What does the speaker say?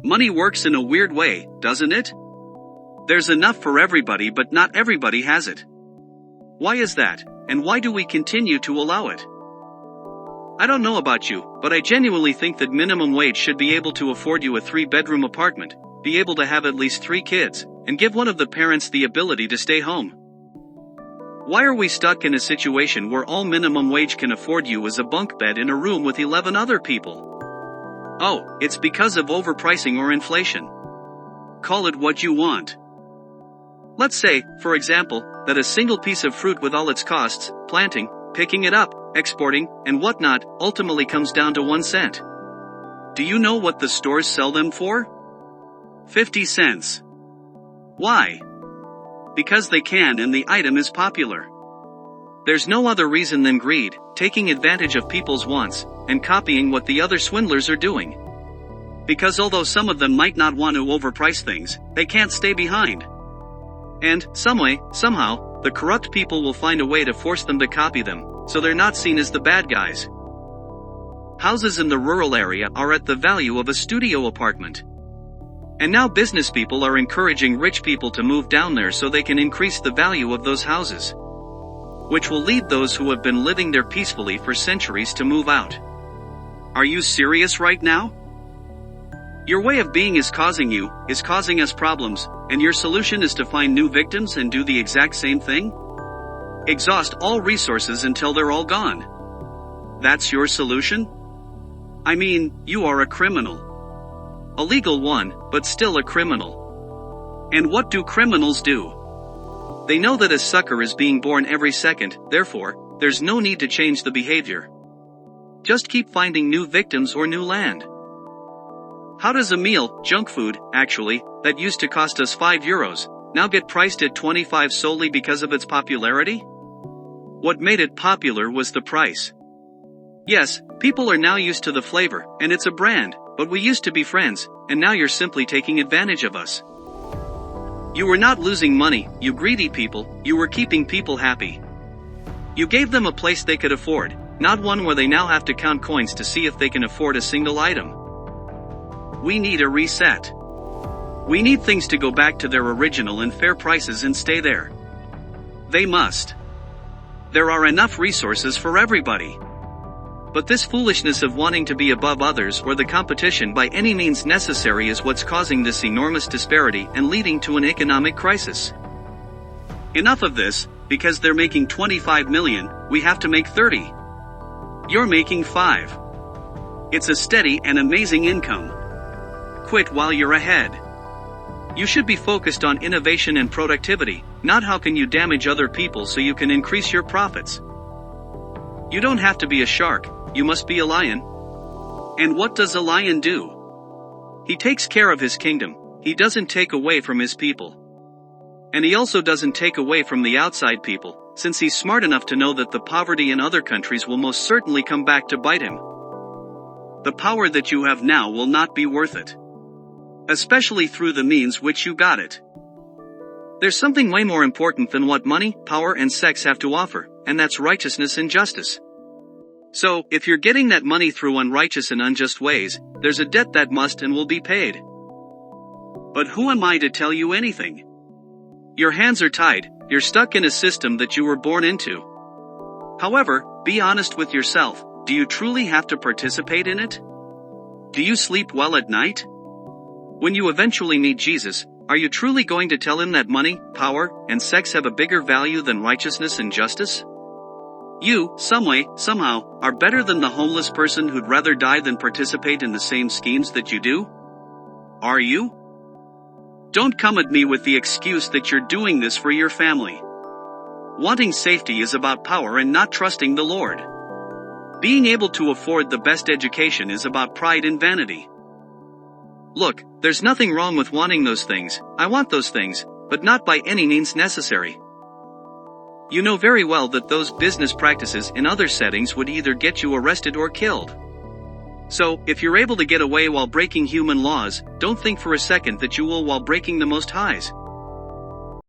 Money works in a weird way, doesn't it? There's enough for everybody, but not everybody has it. Why is that, and why do we continue to allow it? I don't know about you, but I genuinely think that minimum wage should be able to afford you a 3-bedroom apartment, be able to have at least 3 kids, and give one of the parents the ability to stay home. Why are we stuck in a situation where all minimum wage can afford you is a bunk bed in a room with 11 other people? Oh, it's because of overpricing or inflation. Call it what you want. Let's say, for example, that a single piece of fruit with all its costs, planting, picking it up, exporting, and whatnot, ultimately comes down to 1 cent. Do you know what the stores sell them for? 50 cents. Why? Because they can and the item is popular. There's no other reason than greed, taking advantage of people's wants, and copying what the other swindlers are doing. Because although some of them might not want to overprice things, they can't stay behind. And, some way, somehow, the corrupt people will find a way to force them to copy them, so they're not seen as the bad guys. Houses in the rural area are at the value of a studio apartment. And now business people are encouraging rich people to move down there so they can increase the value of those houses, which will lead those who have been living there peacefully for centuries to move out. Are you serious right now? Your way of being is causing us problems, and your solution is to find new victims and do the exact same thing? Exhaust all resources until they're all gone. That's your solution? I mean, you are a criminal. A legal one, but still a criminal. And what do criminals do? They know that a sucker is being born every second, therefore, there's no need to change the behavior. Just keep finding new victims or new land. How does a meal, junk food, actually, that used to cost us €5, now get priced at 25 solely because of its popularity? What made it popular was the price. Yes, people are now used to the flavor, and it's a brand, but we used to be friends, and now you're simply taking advantage of us. You were not losing money, you greedy people, you were keeping people happy. You gave them a place they could afford, not one where they now have to count coins to see if they can afford a single item. We need a reset. We need things to go back to their original and fair prices and stay there. They must. There are enough resources for everybody. But this foolishness of wanting to be above others or the competition by any means necessary is what's causing this enormous disparity and leading to an economic crisis. Enough of this, because they're making 25 million, we have to make 30. You're making 5. It's a steady and amazing income. Quit while you're ahead. You should be focused on innovation and productivity, not how can you damage other people so you can increase your profits. You don't have to be a shark, you must be a lion. And what does a lion do? He takes care of his kingdom, he doesn't take away from his people. And he also doesn't take away from the outside people, since he's smart enough to know that the poverty in other countries will most certainly come back to bite him. The power that you have now will not be worth it. Especially through the means which you got it. There's something way more important than what money, power and sex have to offer, and that's righteousness and justice. So, if you're getting that money through unrighteous and unjust ways, there's a debt that must and will be paid. But who am I to tell you anything? Your hands are tied, you're stuck in a system that you were born into. However, be honest with yourself, do you truly have to participate in it? Do you sleep well at night? When you eventually meet Jesus, are you truly going to tell him that money, power, and sex have a bigger value than righteousness and justice? You, some way, somehow, are better than the homeless person who'd rather die than participate in the same schemes that you do? Are you? Don't come at me with the excuse that you're doing this for your family. Wanting safety is about power and not trusting the Lord. Being able to afford the best education is about pride and vanity. Look, there's nothing wrong with wanting those things, I want those things, but not by any means necessary. You know very well that those business practices in other settings would either get you arrested or killed. So, if you're able to get away while breaking human laws, don't think for a second that you will while breaking the Most High's.